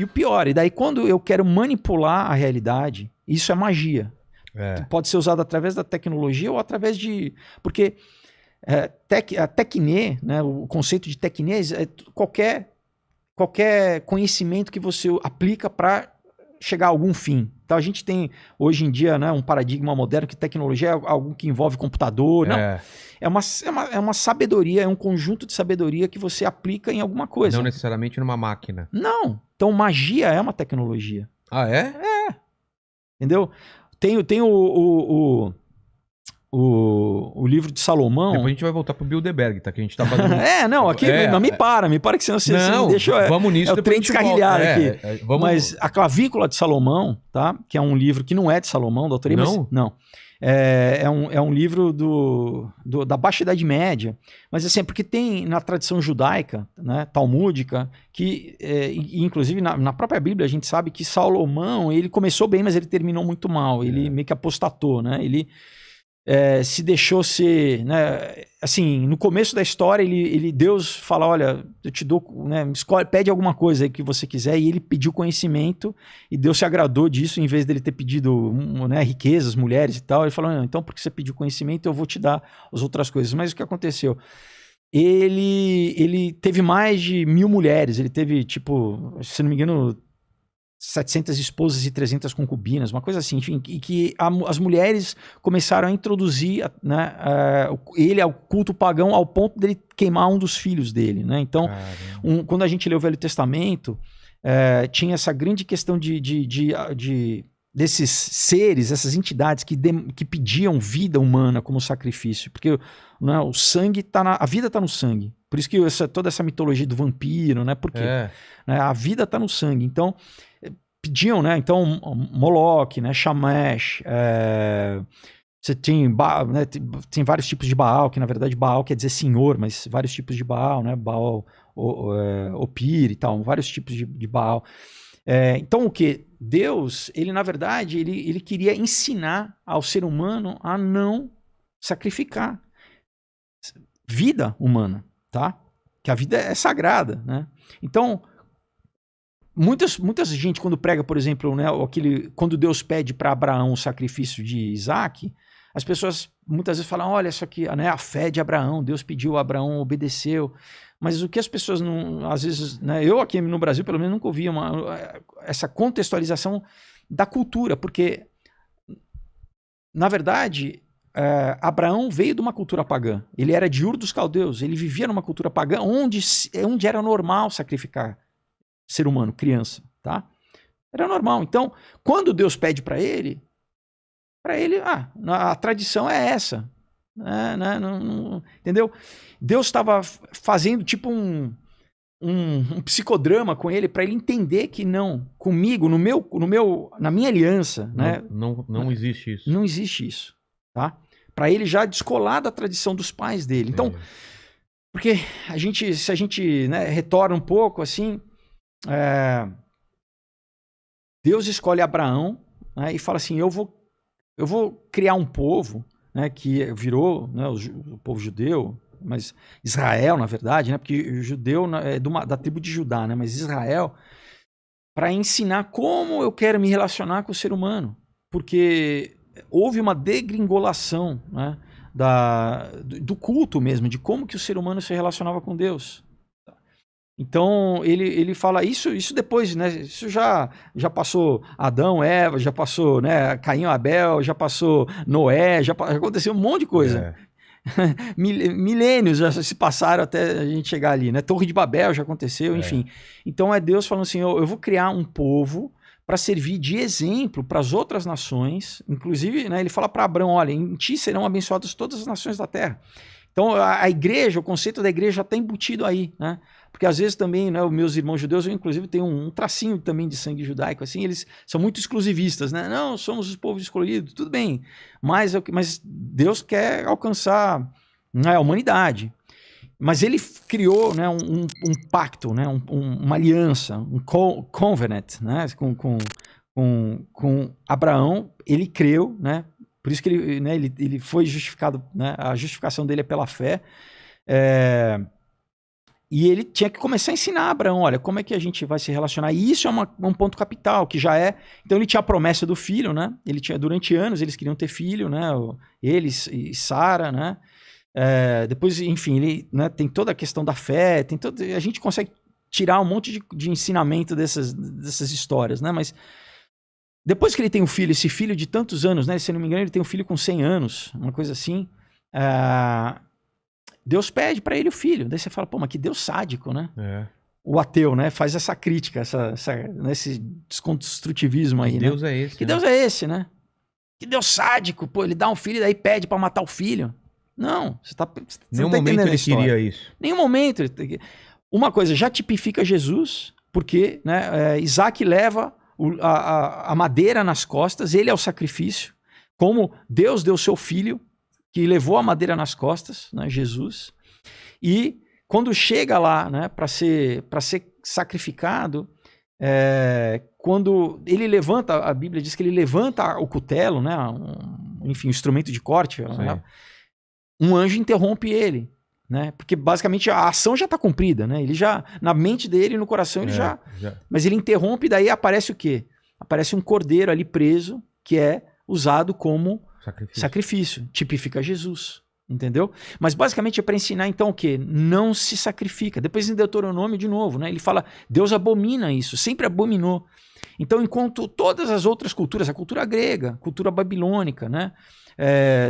E o pior, e daí quando eu quero manipular a realidade, isso é magia. Pode ser usado através da tecnologia ou através de... Porque a tecne, né, o conceito de tecne é qualquer conhecimento que você aplica para chegar a algum fim. Então a gente tem hoje em dia, né, um paradigma moderno que tecnologia é algo que envolve computador. Não, é uma sabedoria, é um conjunto de sabedoria que você aplica em alguma coisa. Não necessariamente numa máquina. Não. Então magia é uma tecnologia. Ah, é? Entendeu? Tem o livro de Salomão. Depois a gente vai voltar pro Bilderberg, tá? Que a gente tá fazendo... aqui não me para que senão você me deixa... Vamos nisso, o trem descarrilhado aqui. Vamos... Mas a Clavícula de Salomão, tá? Que é um livro que não é de Salomão, da autoria, não? Mas não. É um livro da Baixa Idade Média, mas assim, porque tem na tradição judaica, né, talmúdica, que inclusive na própria Bíblia a gente sabe que Salomão, ele começou bem, mas ele terminou muito mal, ele meio que apostatou, né, ele se deixou ser, né, assim, no começo da história Deus fala, olha, eu te dou, né, pede alguma coisa aí que você quiser, e ele pediu conhecimento, e Deus se agradou disso, em vez dele ter pedido, né, riquezas, mulheres e tal, ele falou, não, então porque você pediu conhecimento, eu vou te dar as outras coisas. Mas o que aconteceu? Ele teve mais de 1000 mulheres, ele teve, tipo, se não me engano, 700 esposas e 300 concubinas, uma coisa assim, enfim, e que as mulheres começaram a introduzir, né, ele ao culto pagão ao ponto dele queimar um dos filhos dele, né? Então, quando a gente lê o Velho Testamento, tinha essa grande questão desses seres, essas entidades que pediam vida humana como sacrifício, porque, né, o sangue a vida está no sangue. Por isso que toda essa mitologia do vampiro, né? Porque né, a vida está no sangue. Então pediam, né? Então Moloque, né? Shamash, você tem, né, tem vários tipos de Baal, que na verdade Baal quer dizer senhor, mas vários tipos de Baal, né? Baal, Opir e tal, vários tipos de Baal. Então o que? Deus, ele na verdade, ele queria ensinar ao ser humano a não sacrificar vida humana, tá? Que a vida é sagrada, né? Então, muita gente quando prega, por exemplo, né, quando Deus pede para Abraão o sacrifício de Isaac, as pessoas muitas vezes falam, olha, isso aqui, né, a fé de Abraão, Deus pediu, Abraão obedeceu. Mas o que as pessoas não, às vezes, né, eu aqui no Brasil pelo menos nunca ouvi essa contextualização da cultura, porque na verdade Abraão veio de uma cultura pagã, ele era de Ur dos Caldeus, ele vivia numa cultura pagã onde era normal sacrificar ser humano, criança, tá? Era normal. Então, quando Deus pede para ele, a tradição é essa, entendeu? Deus estava fazendo tipo um psicodrama com ele para ele entender que não, comigo, na minha aliança, né? Não existe isso. Não existe isso, tá? Para ele já descolar da tradição dos pais dele. Então, porque se a gente, né, retorna um pouco assim, Deus escolhe Abraão, né, e fala assim, eu vou criar um povo, né, que virou, né, o povo judeu, mas Israel, na verdade, né, porque o judeu é da tribo de Judá, né, mas Israel, para ensinar como eu quero me relacionar com o ser humano, porque houve uma degringolação, né, do culto mesmo, de como que o ser humano se relacionava com Deus. Então ele fala isso depois, né? Isso já passou Adão, Eva, já passou, né, Caim, Abel, já passou Noé, já aconteceu um monte de coisa. Milênios já se passaram até a gente chegar ali, né? Torre de Babel já aconteceu, enfim. Então é Deus falando assim, eu vou criar um povo para servir de exemplo para as outras nações, inclusive, né, ele fala para Abraão, olha, em ti serão abençoadas todas as nações da terra. Então a igreja, o conceito da igreja já está embutido aí, né? Porque às vezes também, né, os meus irmãos judeus, eu inclusive tenho um tracinho também de sangue judaico, assim, eles são muito exclusivistas, né? Não, somos os povos escolhidos, tudo bem, mas Deus quer alcançar, né, a humanidade. Mas ele criou, né, um pacto, né, uma aliança, um covenant, né, com Abraão. Ele creu, né? Por isso que ele foi justificado, né? A justificação dele é pela fé. E ele tinha que começar a ensinar Abraão, olha, como é que a gente vai se relacionar? E isso é um ponto capital, que já é... Então ele tinha a promessa do filho, né? Ele tinha, durante anos, eles queriam ter filho, né? Eles e Sara, né? Depois, enfim, ele, né, tem toda a questão da fé, tem todo, a gente consegue tirar um monte de ensinamento dessas histórias, né? Mas depois que ele tem um filho, esse filho de tantos anos, né? Se eu não me engano, ele tem um filho com 100 anos, uma coisa assim... Deus pede para ele o filho. Daí você fala, pô, mas que Deus sádico, né? O ateu, né? Faz essa crítica, esse desconstrutivismo aí, que né? Deus é esse? Que Deus é esse, né? Que Deus sádico, pô, ele dá um filho e daí pede para matar o filho. Não, você não tá entendendo a história. Queria isso. Nenhum momento. Uma coisa, já tipifica Jesus, porque, né, Isaac leva a madeira nas costas, ele é o sacrifício, como Deus deu seu filho, que levou a madeira nas costas, né, Jesus, e quando chega lá, né, para ser sacrificado, quando ele levanta, a Bíblia diz que ele levanta o cutelo, né, enfim, um instrumento de corte, né, um anjo interrompe ele, né, porque basicamente a ação já está cumprida, né, ele já, na mente dele, no coração, ele já, mas ele interrompe, e daí aparece o quê? Aparece um cordeiro ali preso, que é usado como sacrifício, tipifica Jesus, entendeu? Mas basicamente é para ensinar então o quê? Não se sacrifica. Depois em Deuteronômio de novo, né? Ele fala, Deus abomina isso, sempre abominou. Então enquanto todas as outras culturas, a cultura grega, a cultura babilônica, né?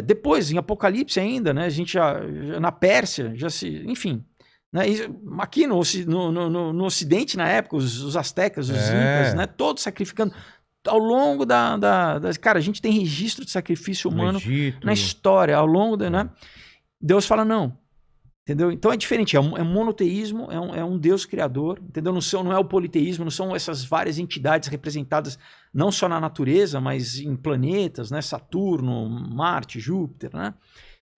Depois em Apocalipse ainda, né? A gente já na Pérsia, já se, enfim, né? Aqui no Ocidente na época, os astecas, os incas, né? Todos sacrificando. Ao longo cara, a gente tem registro de sacrifício humano na história, ao longo né? Deus fala não, entendeu? Então é diferente, é um monoteísmo, é um Deus criador, entendeu? Não é o politeísmo, não são essas várias entidades representadas não só na natureza, mas em planetas, né? Saturno, Marte, Júpiter, né?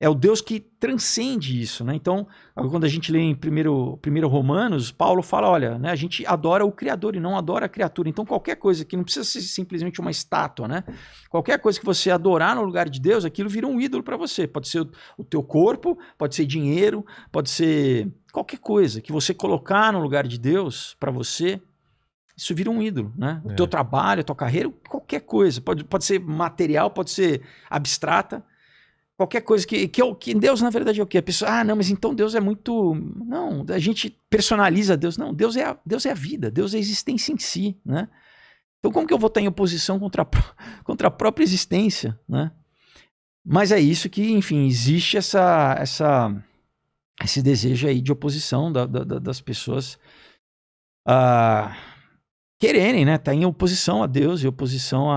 É o Deus que transcende isso, né? Então, quando a gente lê em primeiro Romanos, Paulo fala, olha, né, a gente adora o Criador e não adora a criatura. Então, qualquer coisa que não precisa ser simplesmente uma estátua, né? Qualquer coisa que você adorar no lugar de Deus, aquilo vira um ídolo para você. Pode ser o teu corpo, pode ser dinheiro, pode ser qualquer coisa que você colocar no lugar de Deus para você, isso vira um ídolo, né? O teu trabalho, a tua carreira, qualquer coisa. Pode ser material, pode ser abstrata. Qualquer coisa que Deus, na verdade, é o quê? A pessoa, não, mas então Deus é muito... Não, a gente personaliza Deus. Não, Deus é a vida, Deus é a existência em si, né? Então como que eu vou estar em oposição contra a própria existência, né? Mas é isso que, enfim, existe esse desejo aí de oposição das pessoas quererem, né? Tá em oposição a Deus e oposição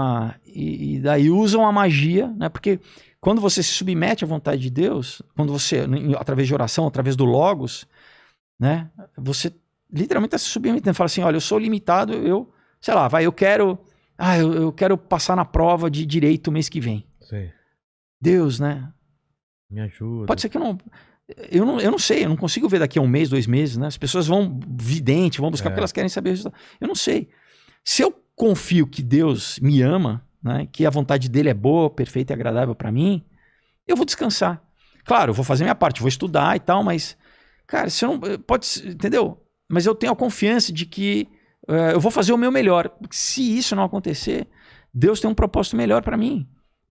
e daí usam a magia, né? Porque... Quando você se submete à vontade de Deus, quando você, através de oração, através do Logos, né, você literalmente está se submetendo, fala assim, olha, eu sou limitado, eu quero passar na prova de direito mês que vem. Sei. Deus, né? Me ajuda. Pode ser que eu não sei, eu não consigo ver daqui a 1 mês, 2 meses, né? As pessoas vão vidente, vão buscar porque elas querem saber o resultado. Eu não sei. Se eu confio que Deus me ama, né, que a vontade dele é boa, perfeita e agradável para mim, eu vou descansar. Claro, eu vou fazer minha parte, vou estudar e tal, mas, cara, se eu não, pode, entendeu? Mas eu tenho a confiança de que eu vou fazer o meu melhor. Se isso não acontecer, Deus tem um propósito melhor para mim.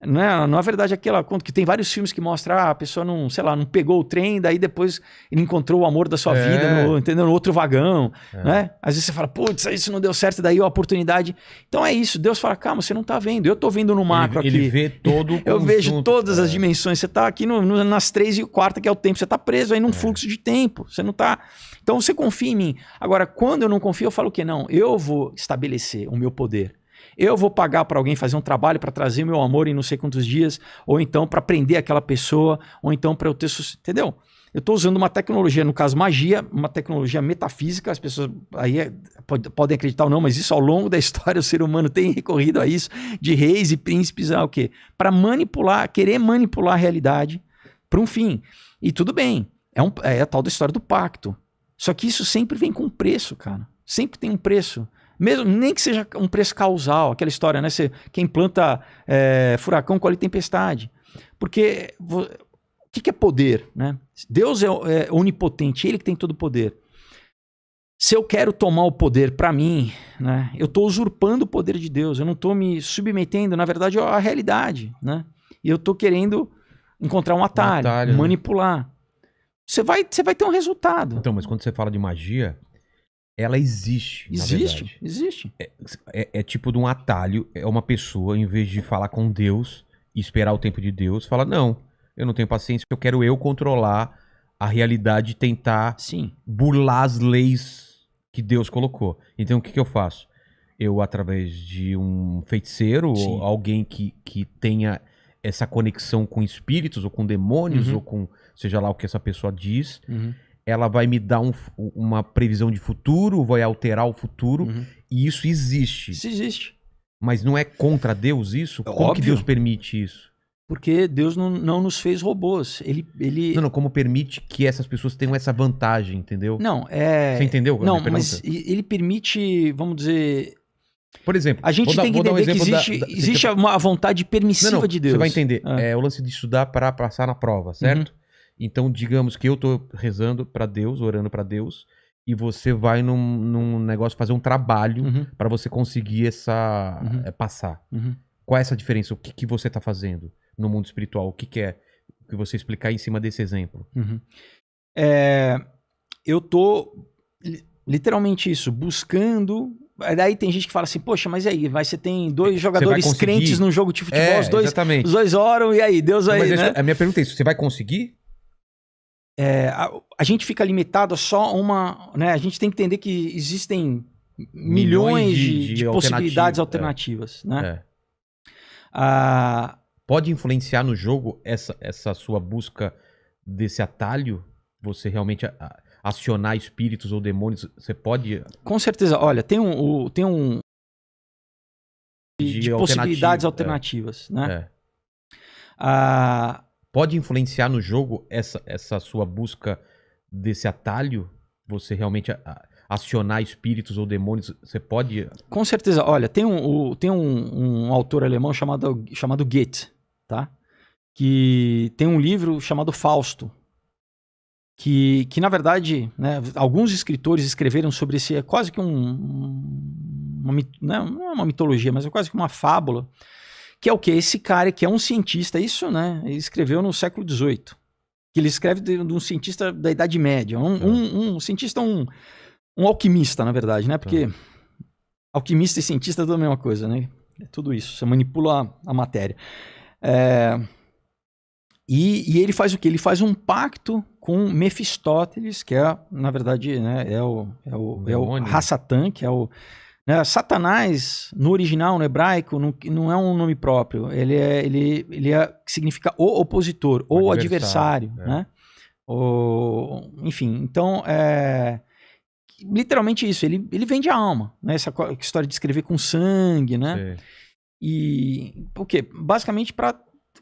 Não é verdade aquela conta que tem vários filmes que mostram a pessoa não pegou o trem, daí depois ele encontrou o amor da sua vida no outro vagão, né? Às vezes você fala, putz, isso não deu certo, daí a oportunidade. Então é isso, Deus fala, calma, você não tá vendo, eu tô vendo no macro aqui. Ele vê todo o eu vejo todas as dimensões, você tá aqui nas 3 e 4, que é o tempo, você tá preso aí num fluxo de tempo, você não tá... Então você confia em mim. Agora, quando eu não confio, eu falo o quê? Não, eu vou estabelecer o meu poder. Eu vou pagar para alguém fazer um trabalho para trazer meu amor em não sei quantos dias, ou então para prender aquela pessoa, ou então para eu ter... Entendeu? Eu estou usando uma tecnologia, no caso magia, uma tecnologia metafísica, as pessoas aí podem acreditar ou não, mas isso ao longo da história o ser humano tem recorrido a isso, de reis e príncipes, o quê? Para manipular, querer manipular a realidade para um fim. E tudo bem, é a tal da história do pacto. Só que isso sempre vem com preço, cara. Sempre tem um preço. Mesmo, nem que seja um preço causal, aquela história, né? Quem planta furacão colhe tempestade. Porque o que é poder, né? Deus é onipotente, ele que tem todo o poder. Se eu quero tomar o poder para mim, né, eu estou usurpando o poder de Deus, eu não estou me submetendo, na verdade, à realidade, né? E eu estou querendo encontrar um atalho, manipular. Né? Você vai ter um resultado. Então, mas quando você fala de magia, ela existe. Existe. É tipo de um atalho. É uma pessoa, em vez de falar com Deus e esperar o tempo de Deus, fala: não, eu não tenho paciência, eu quero eu controlar a realidade e tentar burlar as leis que Deus colocou. Então, o que eu faço? Eu, através de um feiticeiro, ou alguém que tenha essa conexão com espíritos, ou com demônios, ou com seja lá o que essa pessoa diz, ela vai me dar uma previsão de futuro, vai alterar o futuro, e isso existe. Isso existe. Mas não é contra Deus isso? Como que Deus permite isso? Porque Deus não nos fez robôs. Não, como permite que essas pessoas tenham essa vantagem, entendeu? Não, Você entendeu? Não, mas ele permite, vamos dizer... Por exemplo, a gente tem que entender que existe uma vontade permissiva de Deus. Você vai entender. É o lance de estudar para passar na prova, certo? Então, digamos que eu tô rezando para Deus, orando para Deus, e você vai num negócio fazer um trabalho para você conseguir passar. Qual é essa diferença? O que você tá fazendo no mundo espiritual? O que é? O que você explicar em cima desse exemplo? Eu tô literalmente isso, buscando. Daí tem gente que fala assim, poxa, mas e aí? Você tem dois jogadores crentes num jogo de futebol, os dois oram, e aí? Deus aí, né? A minha pergunta é isso, você vai conseguir? A gente fica limitado a só uma... Né? A gente tem que entender que existem milhões de possibilidades alternativas. Né? Pode influenciar no jogo essa sua busca desse atalho? Você realmente acionar espíritos ou demônios? Você pode... Com certeza. Olha, tem um de possibilidades alternativas. Né? Pode influenciar no jogo essa sua busca desse atalho? Você realmente acionar espíritos ou demônios? Você pode... Com certeza. Olha, tem um autor alemão chamado Goethe, tá? Que tem um livro chamado Fausto, que na verdade, né, alguns escritores escreveram sobre esse... É quase que não é uma mitologia, mas é quase que uma fábula. Que é o quê? Esse cara que é um cientista, isso, né? Ele escreveu no século XVIII. Que ele escreve de um cientista da Idade Média. Um cientista, um alquimista, na verdade, né? Porque alquimista e cientista é tudo a mesma coisa, né? É tudo isso. Você manipula a matéria. E ele faz o quê? Ele faz um pacto com Mefistófeles, que é, na verdade, né, é o Hassatan, que é o... Né, Satanás, no original, no hebraico, não é um nome próprio. Ele significa o opositor, ou adversário. Né? Enfim, então, literalmente isso. Ele vende a alma. Né? Essa história de escrever com sangue. Né? E o quê? Basicamente,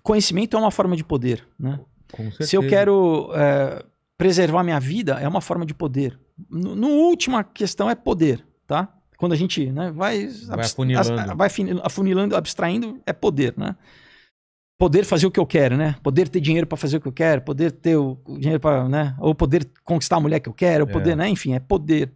conhecimento é uma forma de poder. Né? Se eu quero preservar minha vida, é uma forma de poder. No última questão é poder, tá? Quando a gente, né, vai afunilando, abstraindo, é poder, né? Poder fazer o que eu quero, né? Poder ter dinheiro para fazer o que eu quero, poder ter o dinheiro para, né? Ou poder conquistar a mulher que eu quero, poder, né? Enfim, é poder.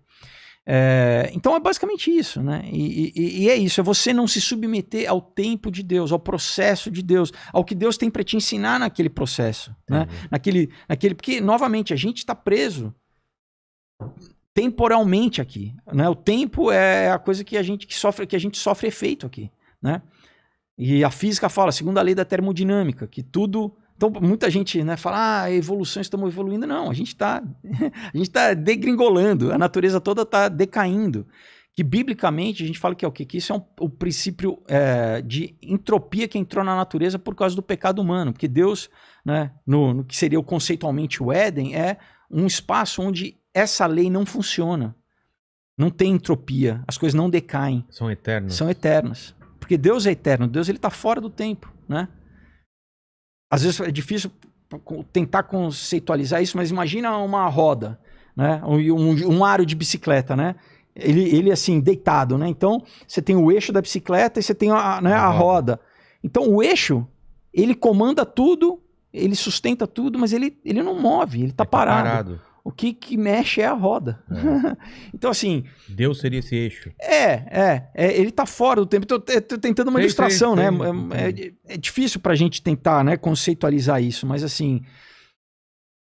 Então é basicamente isso, né? E é isso, é você não se submeter ao tempo de Deus, ao processo de Deus, ao que Deus tem para te ensinar naquele processo, né? Porque, novamente, a gente está preso temporalmente aqui, né? O tempo é a coisa que a gente sofre efeito aqui, né? E a física fala, segundo a lei da termodinâmica, que tudo... Então, muita gente, né, fala, evolução, estamos evoluindo. Não, a gente tá degringolando, a natureza toda está decaindo. Que, biblicamente, a gente fala que é o quê? Que isso é o princípio de entropia que entrou na natureza por causa do pecado humano. Porque Deus, né, no que seria conceitualmente o Éden, é um espaço onde essa lei não funciona. Não tem entropia. As coisas não decaem. São eternas. São eternas. Porque Deus é eterno. Deus está fora do tempo, né? Às vezes é difícil tentar conceitualizar isso, mas imagina uma roda, né? Um aro de bicicleta, né? Ele assim, deitado, né? Então, você tem o eixo da bicicleta e você tem a roda. Então, o eixo, ele comanda tudo, ele sustenta tudo, mas ele não move, ele está parado. O que mexe é a roda. Então, assim... Deus seria esse eixo. Ele tá fora do tempo. Tô tentando uma ilustração, né? É difícil pra gente tentar, né, conceitualizar isso, mas assim...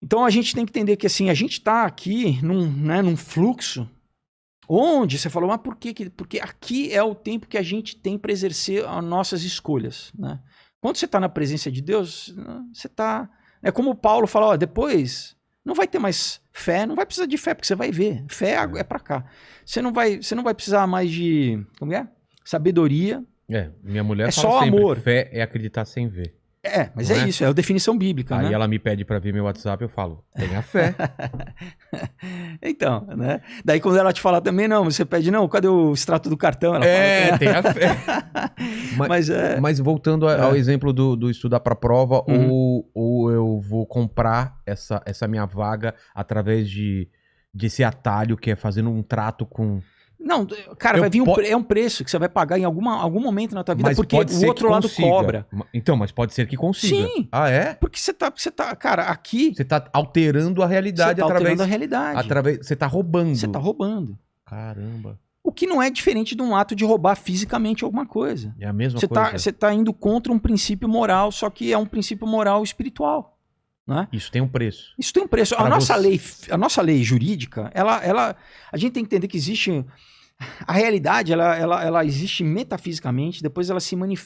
Então a gente tem que entender que assim, a gente tá aqui num fluxo onde você falou, mas por quê? Porque aqui é o tempo que a gente tem para exercer as nossas escolhas, né? Quando você tá na presença de Deus, você tá... É como o Paulo fala, ó, depois... Não vai ter mais fé, não vai precisar de fé, porque você vai ver. Fé é pra cá. Você não vai precisar mais de... Como é? Sabedoria. Minha mulher fala só sempre, amor. Fé é acreditar sem ver. Mas é isso, é a definição bíblica. Aí ela me pede pra ver meu WhatsApp, eu falo, tenha fé. Então, né? Daí quando ela te fala também, não, você pede, não, cadê o extrato do cartão? Ela fala, tenha fé. Mas voltando ao exemplo do estudar pra prova, ou eu vou comprar essa minha vaga através desse atalho que é fazendo um trato com... Não, cara, vai vir um preço que você vai pagar em algum momento na tua vida, porque o outro lado cobra. Então, mas pode ser que consiga. Sim. Ah, é? Porque você tá, cara, aqui... Você tá alterando a realidade alterando a realidade. Você tá roubando. Você tá roubando. Caramba. O que não é diferente de um ato de roubar fisicamente alguma coisa. É a mesma coisa. Você tá indo contra um princípio moral, só que é um princípio moral espiritual. Né? Isso tem um preço. Isso tem um preço. A nossa lei jurídica, a gente tem que entender que existe... A realidade, ela existe metafisicamente, depois ela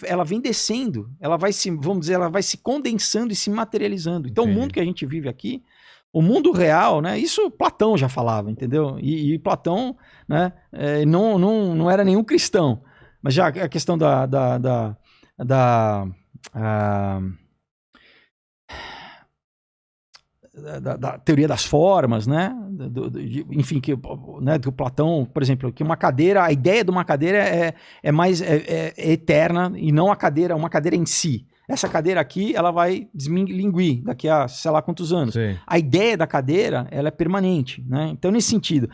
ela vem descendo, ela vai se condensando e se materializando. Então, o mundo que a gente vive aqui, o mundo real, né? Isso Platão já falava, entendeu? E Platão, né? Não era nenhum cristão, mas já a questão da teoria das formas, né? Enfim, do Platão, por exemplo, que a ideia de uma cadeira é eterna e não uma cadeira em si. Essa cadeira aqui, ela vai desminguir daqui a sei lá quantos anos. Sim. A ideia da cadeira, ela é permanente, né? Então, nesse sentido,